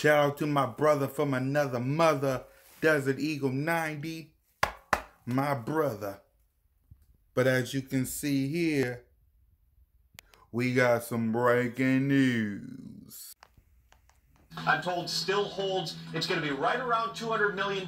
Shout out to my brother from another mother, Deserteagles90, my brother. But as you can see here, we got some breaking news. I'm told still holds. It's going to be right around $200 million.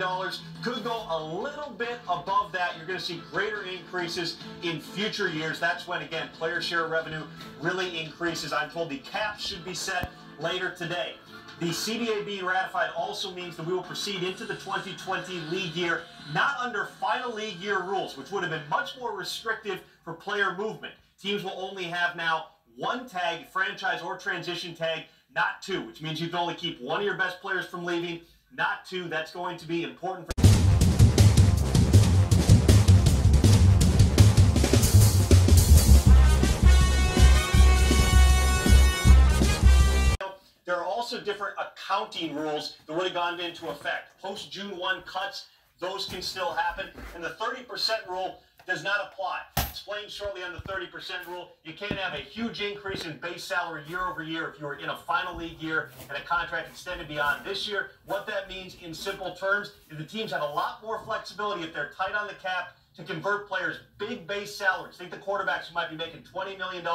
Could go a little bit above that. You're going to see greater increases in future years. That's when, again, player share revenue really increases. I'm told the cap should be set later today. The CBA being ratified also means that we will proceed into the 2020 league year, not under final league year rules, which would have been much more restrictive for player movement. Teams will only have now one tag, franchise or transition tag, not two, which means you can only keep one of your best players from leaving, not two. That's going to be important for There are also different accounting rules that would have gone into effect. Post June 1 cuts, those can still happen. And the 30% rule does not apply. Explained shortly on the 30% rule, you can't have a huge increase in base salary year over year if you were in a final league year and a contract extended beyond this year. What that means in simple terms is the teams have a lot more flexibility if they're tight on the cap to convert players' big base salaries. Think the quarterbacks who might be making $20 million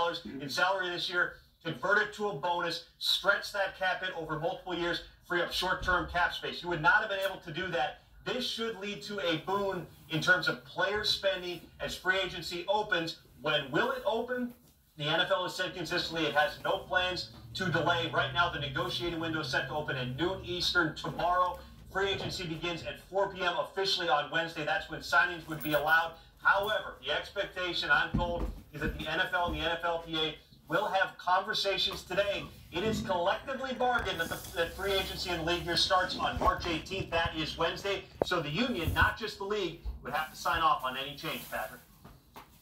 in salary this year, convert it to a bonus, stretch that cap hit over multiple years, free up short-term cap space. You would not have been able to do that. This should lead to a boon in terms of player spending as free agency opens. When will it open? The NFL has said consistently it has no plans to delay. Right now, the negotiating window is set to open at noon Eastern tomorrow. Free agency begins at 4 p.m. officially on Wednesday. That's when signings would be allowed. However, the expectation, I'm told, is that the NFL and the NFLPA will have conversations today. It is collectively bargained that free agency and the league year starts on March 18th. That is Wednesday. So the union, not just the league, would have to sign off on any change, Patrick.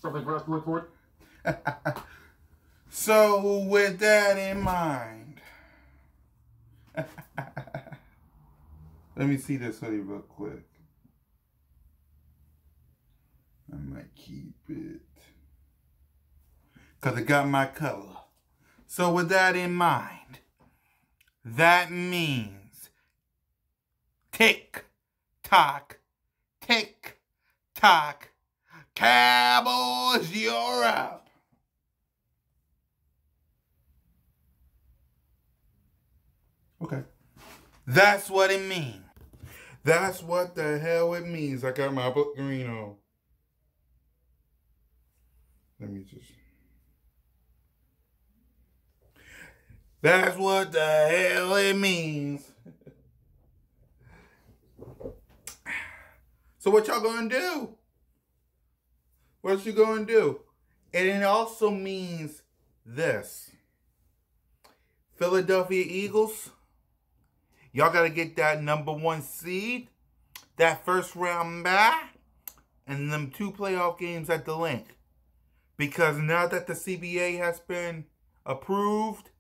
Something for us to look forward? So with that in mind, let me see this hoodie real quick. I might keep it because it got my color. So with that in mind, that means tick-tock, tick-tock, Cowboys, you're up. Okay. That's what it means. That's what the hell it means. I got my book green on. Let me just... That's what the hell it means. So what y'all gonna do? What you gonna do? And it also means this. Philadelphia Eagles, y'all gotta get that #1 seed, that first round bye, and them 2 playoff games at the link. Because now that the CBA has been approved,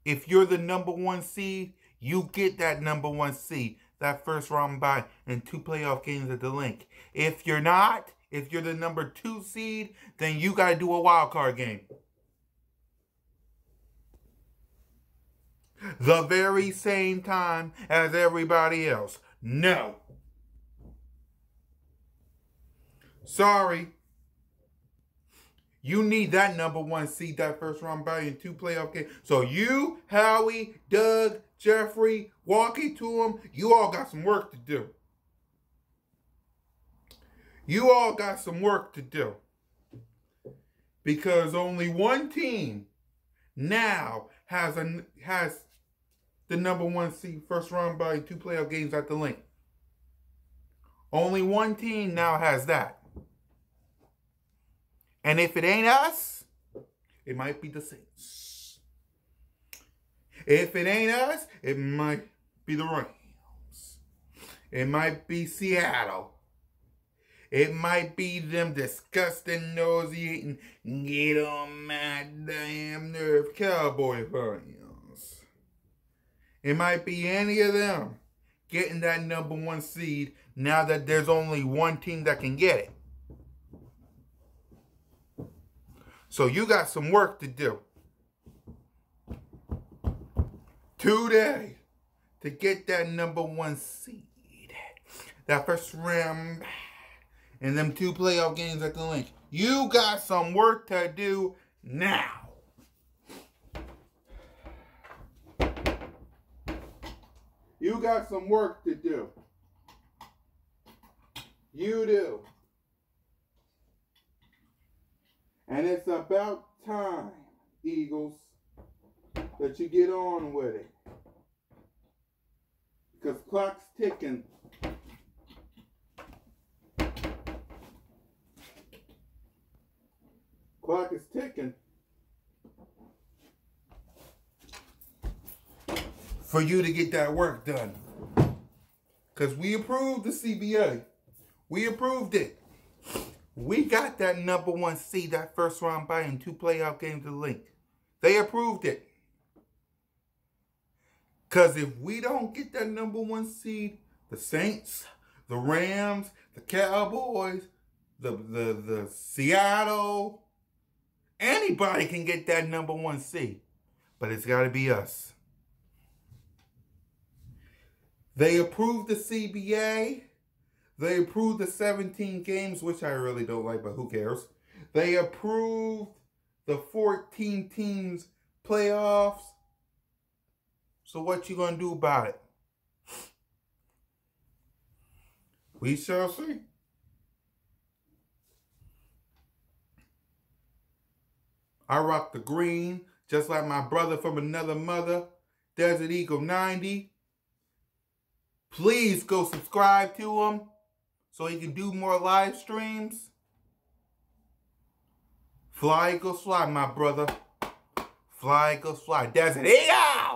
if you're the #1 seed, you get that #1 seed, that first round bye, and 2 playoff games at the link. If you're not, if you're the #2 seed, then you got to do a wild card game. The very same time as everybody else. No. Sorry. You need that #1 seed, that first round bye, and 2 playoff games. So you, Howie, Doug, Jeffrey, walking to them, you all got some work to do. You all got some work to do. Because only one team now has the #1 seed, first round bye, 2 playoff games at the link. Only one team now has that. And if it ain't us, it might be the Saints. If it ain't us, it might be the Rams. It might be Seattle. It might be them disgusting, nauseating, get on my damn nerve Cowboy fans. It might be any of them getting that #1 seed now that there's only one team that can get it. So you got some work to do. Today, to get that #1 seed. That first round and them 2 playoff games at the link. You got some work to do now. You got some work to do. You do. And it's about time, Eagles, that you get on with it. Because clock's ticking. Clock is ticking. For you to get that work done. Because we approved the CBA. We approved it. We got that #1 seed, that first round bye in 2 playoff games to link. They approved it. Because if we don't get that #1 seed, the Saints, the Rams, the Cowboys, the Seattle, anybody can get that #1 seed. But it's got to be us. They approved the CBA. They approved the 17 games, which I really don't like, but who cares? They approved the 14 teams playoffs. So what you gonna do about it? We shall see. I rock the green, just like my brother from another mother, Deserteagles90. Please go subscribe to him so he can do more live streams. Fly, Eagles, fly, my brother. Fly, Eagles, fly. Deserteagles!